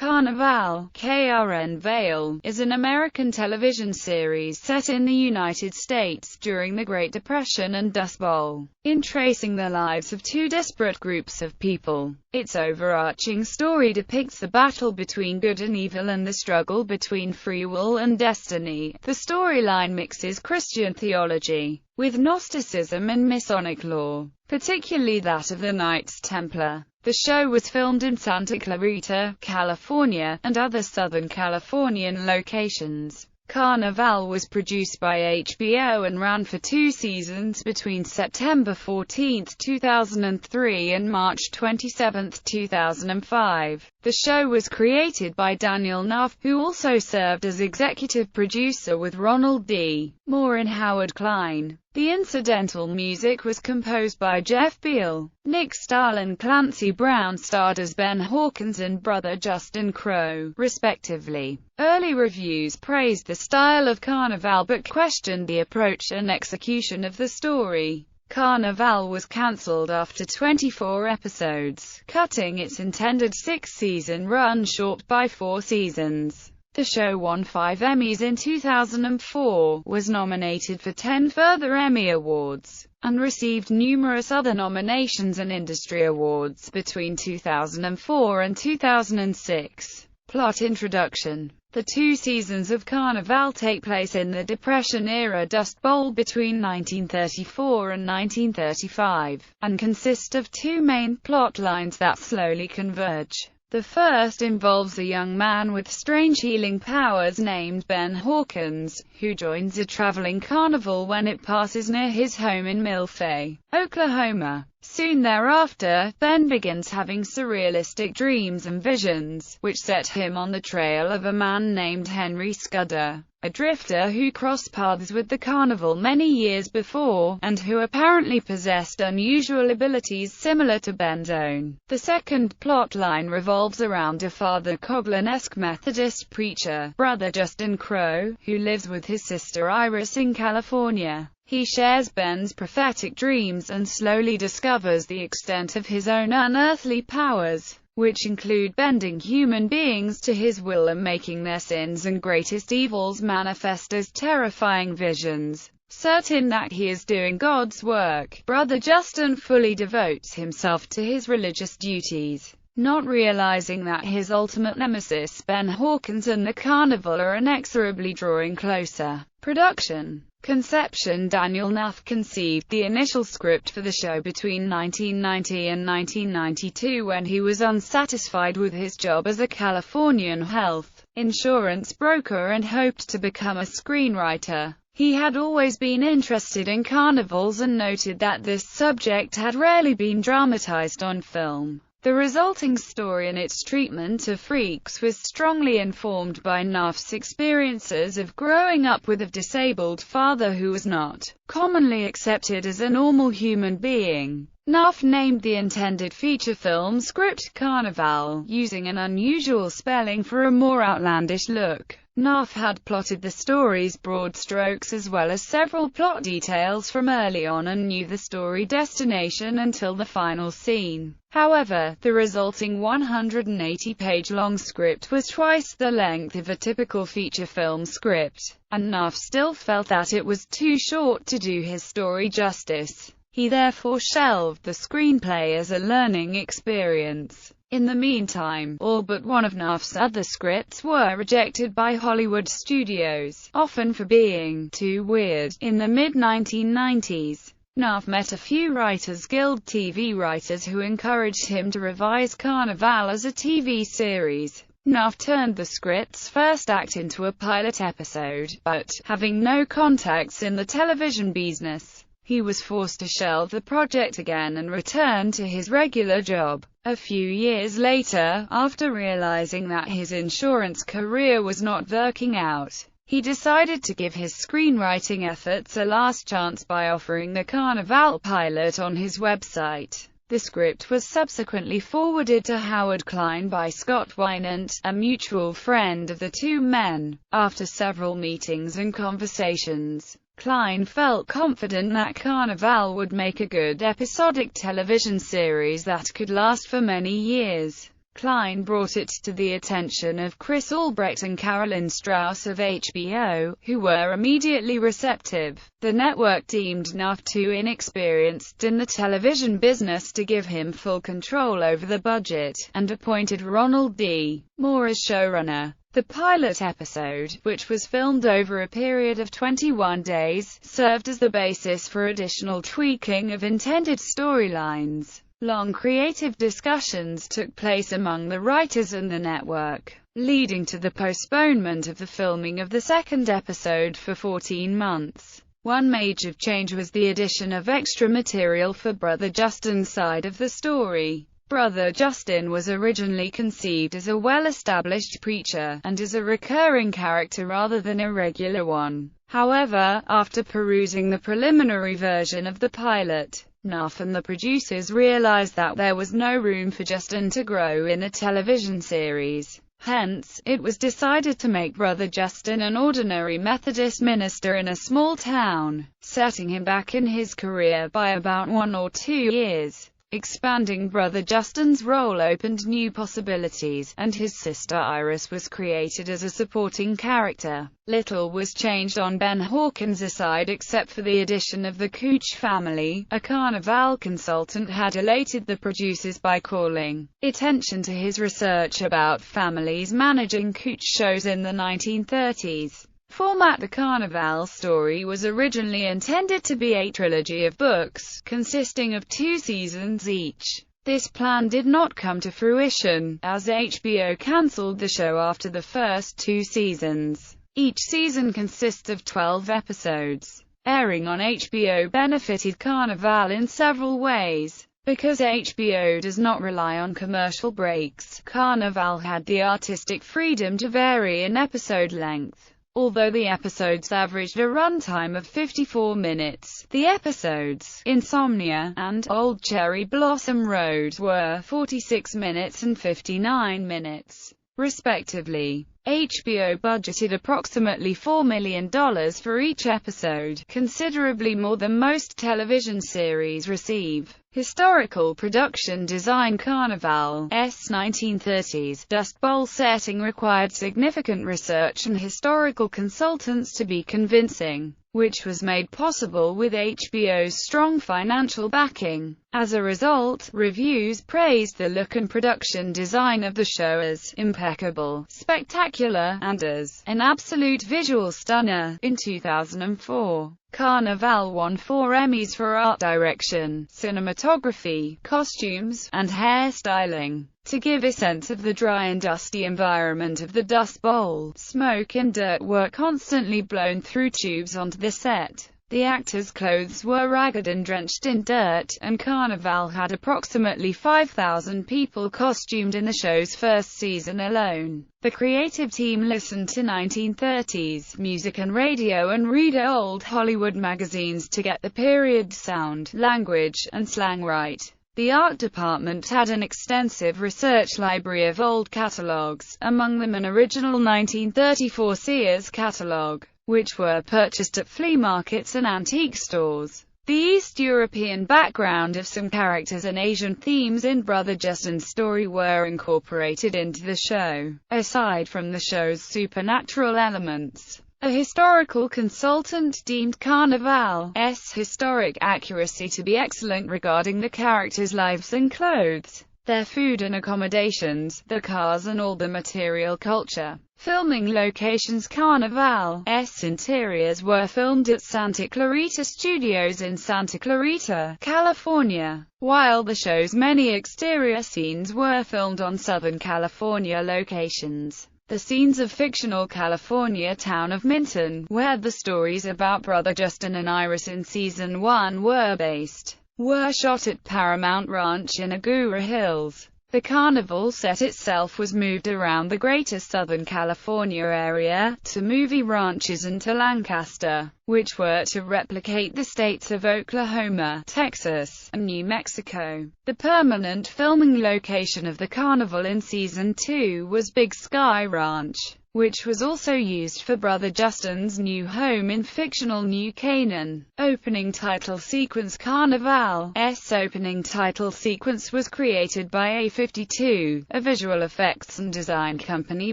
Carnivàle, Carnivàle, is an American television series set in the United States during the Great Depression and Dust Bowl, in tracing the lives of two disparate groups of people. Its overarching story depicts the battle between good and evil and the struggle between free will and destiny. The storyline mixes Christian theology with Gnosticism and Masonic lore, particularly that of the Knights Templar. The show was filmed in Santa Clarita, California, and other Southern Californian locations. Carnivàle was produced by HBO and ran for 2 seasons between September 14, 2003 and March 27, 2005. The show was created by Daniel Nuff, who also served as executive producer with Ronald D. Moore and Howard Klein. The incidental music was composed by Jeff Beal. Nick Stahl and Clancy Brown starred as Ben Hawkins and brother Justin Crowe, respectively. Early reviews praised the style of Carnivàle but questioned the approach and execution of the story. Carnivàle was cancelled after 24 episodes, cutting its intended 6-season run short by 4 seasons. The show won 5 Emmys in 2004, was nominated for 10 further Emmy Awards, and received numerous other nominations and industry awards between 2004 and 2006. Plot introduction. The 2 seasons of Carnivàle take place in the Depression-era Dust Bowl between 1934 and 1935, and consist of 2 main plot lines that slowly converge. The first involves a young man with strange healing powers named Ben Hawkins, who joins a traveling carnival when it passes near his home in Milfay, Oklahoma. Soon thereafter, Ben begins having surrealistic dreams and visions, which set him on the trail of a man named Henry Scudder, a drifter who crossed paths with the carnival many years before, and who apparently possessed unusual abilities similar to Ben's own. The second plot line revolves around a Father Coughlin-esque Methodist preacher, Brother Justin Crowe, who lives with his sister Iris in California. He shares Ben's prophetic dreams and slowly discovers the extent of his own unearthly powers, which include bending human beings to his will and making their sins and greatest evils manifest as terrifying visions. Certain that he is doing God's work, Brother Justin fully devotes himself to his religious duties, not realizing that his ultimate nemesis, Ben Hawkins, and the carnival are inexorably drawing closer. Production. Conception. Daniel Nuff conceived the initial script for the show between 1990 and 1992 when he was unsatisfied with his job as a Californian health insurance broker and hoped to become a screenwriter. He had always been interested in carnivals and noted that this subject had rarely been dramatized on film. The resulting story and its treatment of freaks was strongly informed by Nuff's experiences of growing up with a disabled father who was not commonly accepted as a normal human being. Nuff named the intended feature film script Carnivàle, using an unusual spelling for a more outlandish look. Nuff had plotted the story's broad strokes as well as several plot details from early on and knew the story destination until the final scene. However, the resulting 180-page-long script was twice the length of a typical feature film script, and Nuff still felt that it was too short to do his story justice. He therefore shelved the screenplay as a learning experience. In the meantime, all but one of Nuff's other scripts were rejected by Hollywood studios, often for being too weird. In the mid-1990s, Nuff met a few Writers Guild TV writers who encouraged him to revise Carnivàle as a TV series. Nuff turned the script's first act into a pilot episode, but, having no contacts in the television business, he was forced to shelve the project again and return to his regular job. A few years later, after realizing that his insurance career was not working out, he decided to give his screenwriting efforts a last chance by offering the Carnivàle pilot on his website. The script was subsequently forwarded to Howard Klein by Scott Wynant, a mutual friend of the two men. After several meetings and conversations, Klein felt confident that Carnivàle would make a good episodic television series that could last for many years. Klein brought it to the attention of Chris Albrecht and Carolyn Strauss of HBO, who were immediately receptive. The network deemed Nuff too inexperienced in the television business to give him full control over the budget, and appointed Ronald D. Moore as showrunner. The pilot episode, which was filmed over a period of 21 days, served as the basis for additional tweaking of intended storylines. Long creative discussions took place among the writers and the network, leading to the postponement of the filming of the second episode for 14 months. One major change was the addition of extra material for Brother Justin's side of the story. Brother Justin was originally conceived as a well-established preacher, and as a recurring character rather than a regular one. However, after perusing the preliminary version of the pilot, Nuff and the producers realized that there was no room for Justin to grow in a television series. Hence, it was decided to make Brother Justin an ordinary Methodist minister in a small town, setting him back in his career by about 1 or 2 years. Expanding Brother Justin's role opened new possibilities, and his sister Iris was created as a supporting character. Little was changed on Ben Hawkins' side except for the addition of the Cooch family. A Carnivàle consultant had elated the producers by calling attention to his research about families managing Cooch shows in the 1930s. Format: the Carnivàle story was originally intended to be a trilogy of books, consisting of 2 seasons each. This plan did not come to fruition, as HBO cancelled the show after the first 2 seasons. Each season consists of 12 episodes. Airing on HBO benefited Carnivàle in several ways. Because HBO does not rely on commercial breaks, Carnivàle had the artistic freedom to vary in episode length. Although the episodes averaged a runtime of 54 minutes, the episodes Insomnia and Old Cherry Blossom Road were 46 minutes and 59 minutes, respectively. HBO budgeted approximately $4 million for each episode, considerably more than most television series receive. Historical production design: Carnivàle's 1930s Dust Bowl setting required significant research and historical consultants to be convincing, which was made possible with HBO's strong financial backing. As a result, reviews praised the look and production design of the show as impeccable, spectacular, and as an absolute visual stunner. In 2004, Carnivàle won 4 Emmys for art direction, cinematography, costumes, and hairstyling. To give a sense of the dry and dusty environment of the Dust Bowl, smoke and dirt were constantly blown through tubes onto the set. The actors' clothes were ragged and drenched in dirt, and Carnivàle had approximately 5,000 people costumed in the show's first season alone. The creative team listened to 1930s music and radio and read old Hollywood magazines to get the period's sound, language, and slang right. The art department had an extensive research library of old catalogs, among them an original 1934 Sears catalog, which were purchased at flea markets and antique stores. The East European background of some characters and Asian themes in Brother Justin's story were incorporated into the show. Aside from the show's supernatural elements, a historical consultant deemed Carnivàle's historic accuracy to be excellent regarding the characters' lives and clothes, their food and accommodations, the cars and all the material culture. Filming locations: Carnivàle's interiors were filmed at Santa Clarita Studios in Santa Clarita, California, while the show's many exterior scenes were filmed on Southern California locations. The scenes of fictional California town of Minton, where the stories about Brother Justin and Iris in Season 1 were based, were shot at Paramount Ranch in Agoura Hills. The Carnivàle set itself was moved around the greater Southern California area, to movie ranches and to Lancaster, which were to replicate the states of Oklahoma, Texas, and New Mexico. The permanent filming location of the Carnivàle in Season 2 was Big Sky Ranch, which was also used for Brother Justin's new home in fictional New Canaan. Opening title sequence. Carnivàle's opening title sequence was created by A52, a visual effects and design company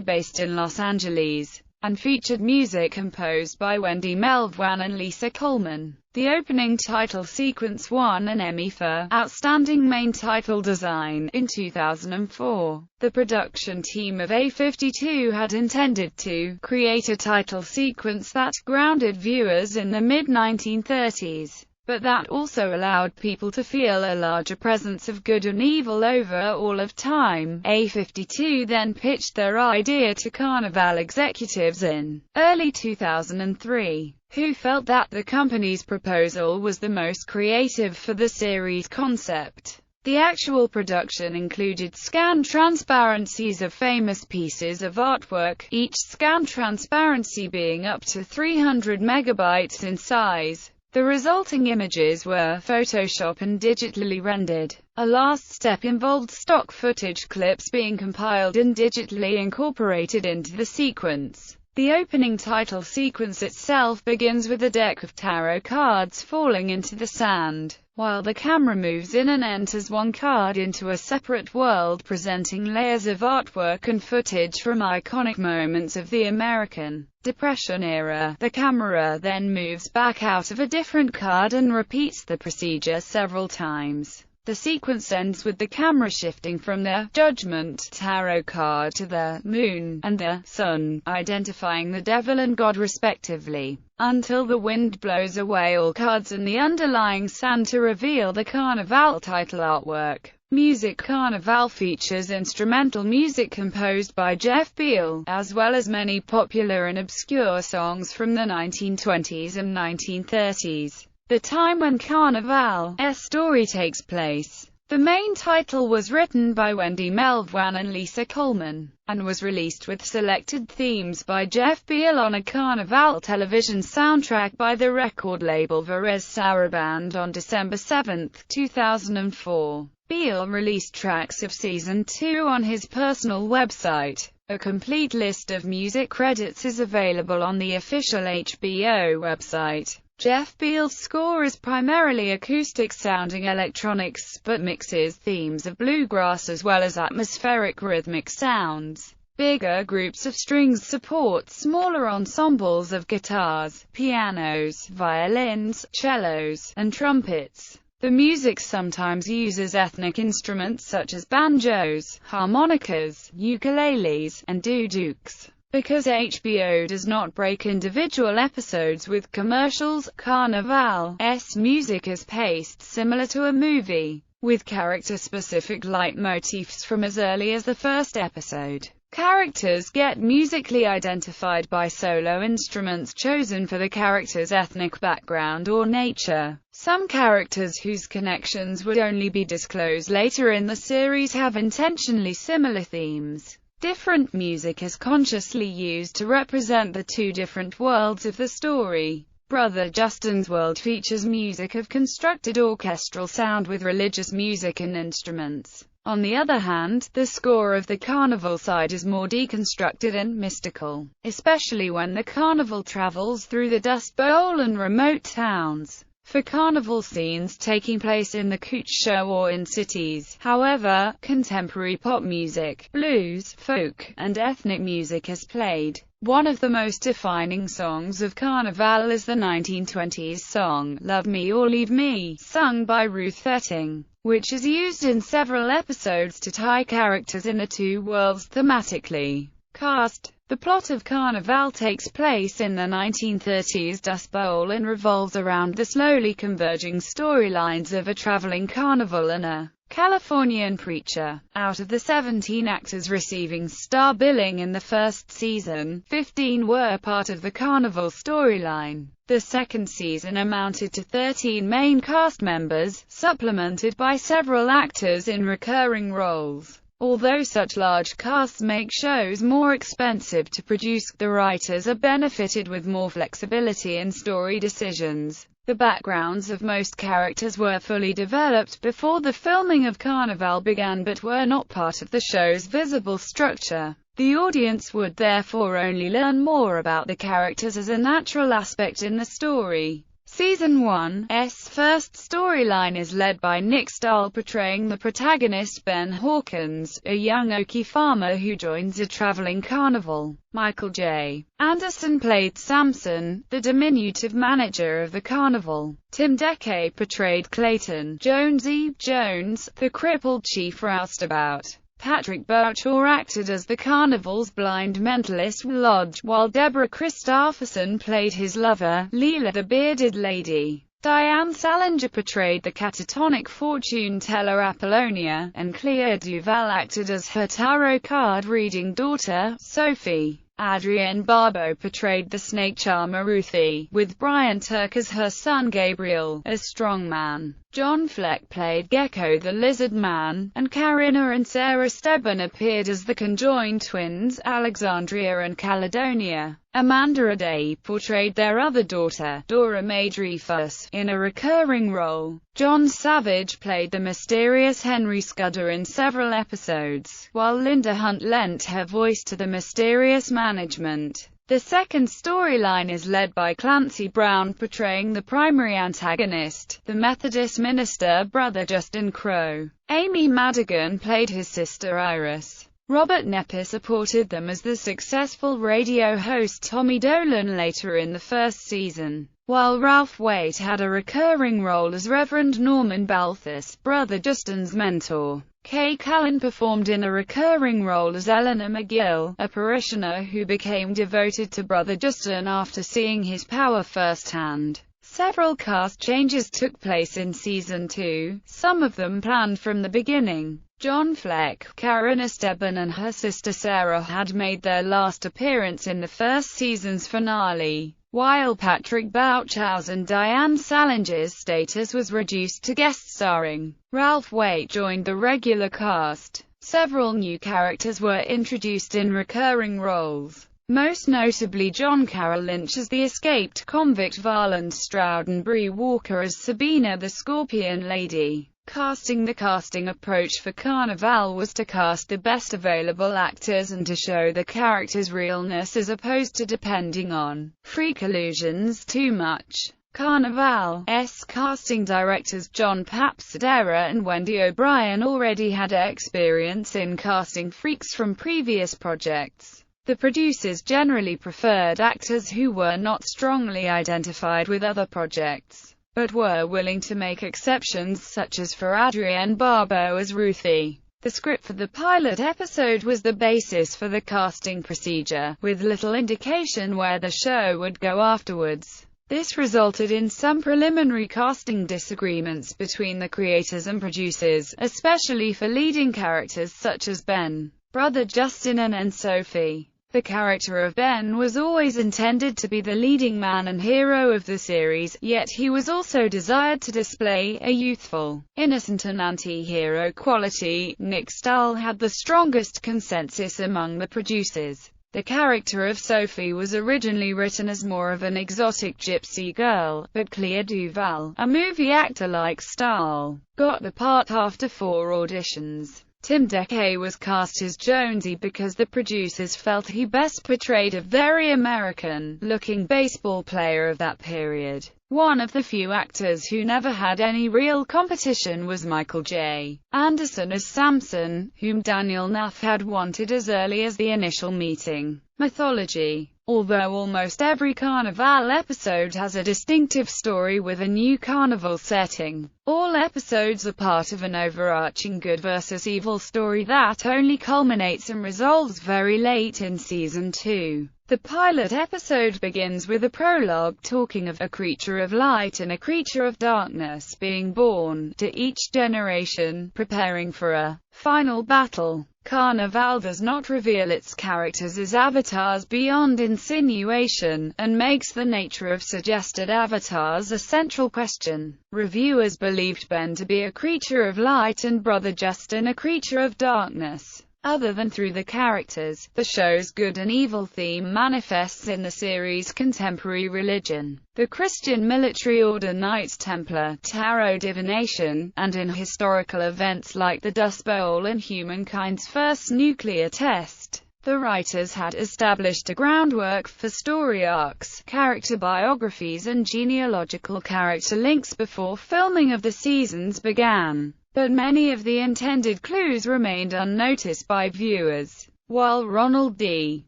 based in Los Angeles, and featured music composed by Wendy Melvoin and Lisa Coleman. The opening title sequence won an Emmy for Outstanding Main Title Design in 2004. The production team of A52 had intended to create a title sequence that grounded viewers in the mid-1930s, but that also allowed people to feel a larger presence of good and evil over all of time. A52 then pitched their idea to Carnivàle executives in early 2003, who felt that the company's proposal was the most creative for the series concept. The actual production included scan transparencies of famous pieces of artwork, each scan transparency being up to 300 megabytes in size. The resulting images were Photoshop and digitally rendered. A last step involved stock footage clips being compiled and digitally incorporated into the sequence. The opening title sequence itself begins with a deck of tarot cards falling into the sand, while the camera moves in and enters one card into a separate world presenting layers of artwork and footage from iconic moments of the American Depression era. The camera then moves back out of a different card and repeats the procedure several times. The sequence ends with the camera shifting from the Judgment tarot card to the Moon and the Sun, identifying the Devil and God respectively, until the wind blows away all cards and the underlying sand to reveal the Carnivàle title artwork. Music. Carnivàle features instrumental music composed by Jeff Beal, as well as many popular and obscure songs from the 1920s and 1930s. The time when Carnivàle's story takes place. The main title was written by Wendy Melvoin and Lisa Coleman, and was released with selected themes by Jeff Beal on a Carnivàle television soundtrack by the record label Varese Sarabande on December 7, 2004. Beal released tracks of Season 2 on his personal website. A complete list of music credits is available on the official HBO website. Jeff Beal's score is primarily acoustic-sounding electronics, but mixes themes of bluegrass as well as atmospheric rhythmic sounds. Bigger groups of strings support smaller ensembles of guitars, pianos, violins, cellos, and trumpets. The music sometimes uses ethnic instruments such as banjos, harmonicas, ukuleles, and dudukes. Because HBO does not break individual episodes with commercials, Carnivàle's music is paced similar to a movie, with character-specific leitmotifs from as early as the first episode. Characters get musically identified by solo instruments chosen for the character's ethnic background or nature. Some characters whose connections would only be disclosed later in the series have intentionally similar themes. Different music is consciously used to represent the two different worlds of the story. Brother Justin's world features music of constructed orchestral sound with religious music and instruments. On the other hand, the score of the Carnival side is more deconstructed and mystical, especially when the carnival travels through the Dust Bowl and remote towns. For carnival scenes taking place in the Cooch Show or in cities, however, contemporary pop music, blues, folk, and ethnic music is played. One of the most defining songs of Carnivàle is the 1920s song, Love Me or Leave Me, sung by Ruth Etting, which is used in several episodes to tie characters in the two worlds thematically. Cast. The plot of Carnivàle takes place in the 1930s Dust Bowl and revolves around the slowly converging storylines of a traveling carnival and a Californian preacher. Out of the 17 actors receiving star billing in the first season, 15 were part of the carnival storyline. The second season amounted to 13 main cast members, supplemented by several actors in recurring roles. Although such large casts make shows more expensive to produce, the writers are benefited with more flexibility in story decisions. The backgrounds of most characters were fully developed before the filming of Carnivàle began but were not part of the show's visible structure. The audience would therefore only learn more about the characters as a natural aspect in the story. Season 1's first storyline is led by Nick Stahl portraying the protagonist Ben Hawkins, a young Okie farmer who joins a traveling carnival. Michael J. Anderson played Samson, the diminutive manager of the carnival. Tim Decay portrayed Clayton Jonesy Jones, the crippled chief roustabout. Patrick Burchill acted as the carnival's blind mentalist Lodge, while Deborah Christopherson played his lover, Leela the bearded lady. Diane Salinger portrayed the catatonic fortune teller Apollonia, and Clea Duvall acted as her tarot card-reading daughter, Sophie. Adrienne Barbeau portrayed the snake charmer Ruthie, with Brian Turk as her son Gabriel, a strong man. John Fleck played Gecko the Lizard Man, and Karina and Sarah Stebbin appeared as the conjoined twins, Alexandria and Caledonia. Amanda O'Day portrayed their other daughter, Dora Mae Dreyfus, in a recurring role. John Savage played the mysterious Henry Scudder in several episodes, while Linda Hunt lent her voice to the mysterious management. The second storyline is led by Clancy Brown portraying the primary antagonist, the Methodist minister Brother Justin Crowe. Amy Madigan played his sister Iris. Robert Nepper supported them as the successful radio host Tommy Dolan later in the first season, while Ralph Waite had a recurring role as Reverend Norman Balthus, Brother Justin's mentor. Kay Callan performed in a recurring role as Eleanor McGill, a parishioner who became devoted to Brother Justin after seeing his power firsthand. Several cast changes took place in Season 2, some of them planned from the beginning. John Fleck, Karina Stebbin and her sister Sarah had made their last appearance in the first season's finale, while Patrick Bouchow's and Diane Salinger's status was reduced to guest starring. Ralph Waite joined the regular cast. Several new characters were introduced in recurring roles, most notably John Carroll Lynch as the escaped convict Varland Stroud and Bree Walker as Sabina the Scorpion Lady. The casting approach for Carnivàle was to cast the best available actors and to show the character's realness as opposed to depending on freak illusions too much. Carnivàle's casting directors John Papsadera and Wendy O'Brien already had experience in casting freaks from previous projects. The producers generally preferred actors who were not strongly identified with other projects, but were willing to make exceptions, such as for Adrienne Barbeau as Ruthie. The script for the pilot episode was the basis for the casting procedure, with little indication where the show would go afterwards. This resulted in some preliminary casting disagreements between the creators and producers, especially for leading characters such as Ben, Brother Justin and Sophie. The character of Ben was always intended to be the leading man and hero of the series, yet he was also desired to display a youthful, innocent and anti-hero quality. Nick Stahl had the strongest consensus among the producers. The character of Sophie was originally written as more of an exotic gypsy girl, but Clea Duvall, a movie actor like Stahl, got the part after 4 auditions. Tim Decay was cast as Jonesy because the producers felt he best portrayed a very American-looking baseball player of that period. One of the few actors who never had any real competition was Michael J. Anderson as Samson, whom Daniel Knaff had wanted as early as the initial meeting. Mythology. Although almost every Carnivàle episode has a distinctive story with a new carnival setting, all episodes are part of an overarching good versus evil story that only culminates and resolves very late in Season 2. The pilot episode begins with a prologue talking of a creature of light and a creature of darkness being born to each generation, preparing for a final battle. Carnivàle does not reveal its characters as avatars beyond insinuation, and makes the nature of suggested avatars a central question. Reviewers believed Ben to be a creature of light and Brother Justin a creature of darkness. Other than through the characters, the show's good and evil theme manifests in the series' contemporary religion, the Christian military order Knights Templar, tarot divination, and in historical events like the Dust Bowl and humankind's first nuclear test. The writers had established a groundwork for story arcs, character biographies and genealogical character links before filming of the seasons began, but many of the intended clues remained unnoticed by viewers. While Ronald D.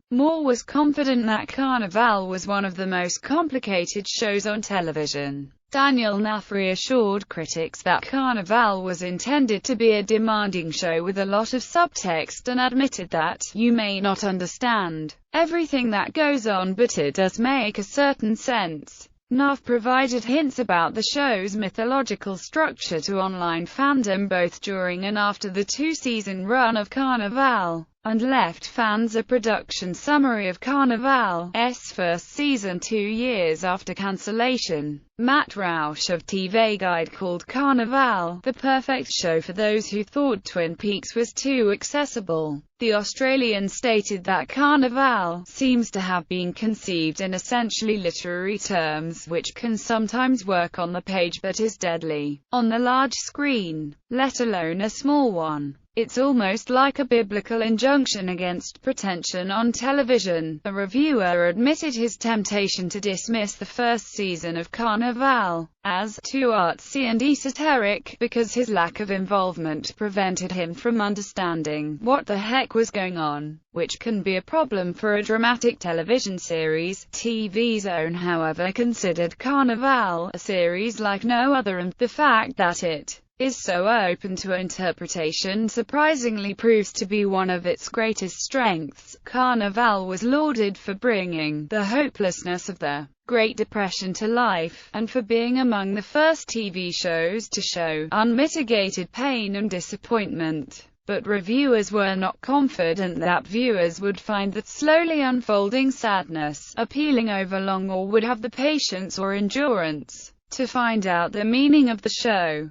Moore was confident that Carnivàle was one of the most complicated shows on television, Daniel Knaff reassured critics that Carnivàle was intended to be a demanding show with a lot of subtext and admitted that, "You may not understand everything that goes on, but it does make a certain sense." Knaff provided hints about the show's mythological structure to online fandom both during and after the two-season run of Carnivàle, and left fans a production summary of Carnivàle's first season 2 years after cancellation. Matt Roush of TV Guide called Carnivàle the perfect show for those who thought Twin Peaks was too accessible. The Australian stated that Carnivàle seems to have been conceived in essentially literary terms, which can sometimes work on the page but is deadly on the large screen, let alone a small one. It's almost like a biblical injunction against pretension on television. A reviewer admitted his temptation to dismiss the first season of Carnivàle as too artsy and esoteric, because his lack of involvement prevented him from understanding what the heck was going on, which can be a problem for a dramatic television series. TV Zone, however, considered Carnivàle a series like no other, and the fact that it is so open to interpretation surprisingly proves to be one of its greatest strengths. Carnivàle was lauded for bringing the hopelessness of the Great Depression to life, and for being among the first TV shows to show unmitigated pain and disappointment. But reviewers were not confident that viewers would find the slowly unfolding sadness appealing over long, or would have the patience or endurance to find out the meaning of the show.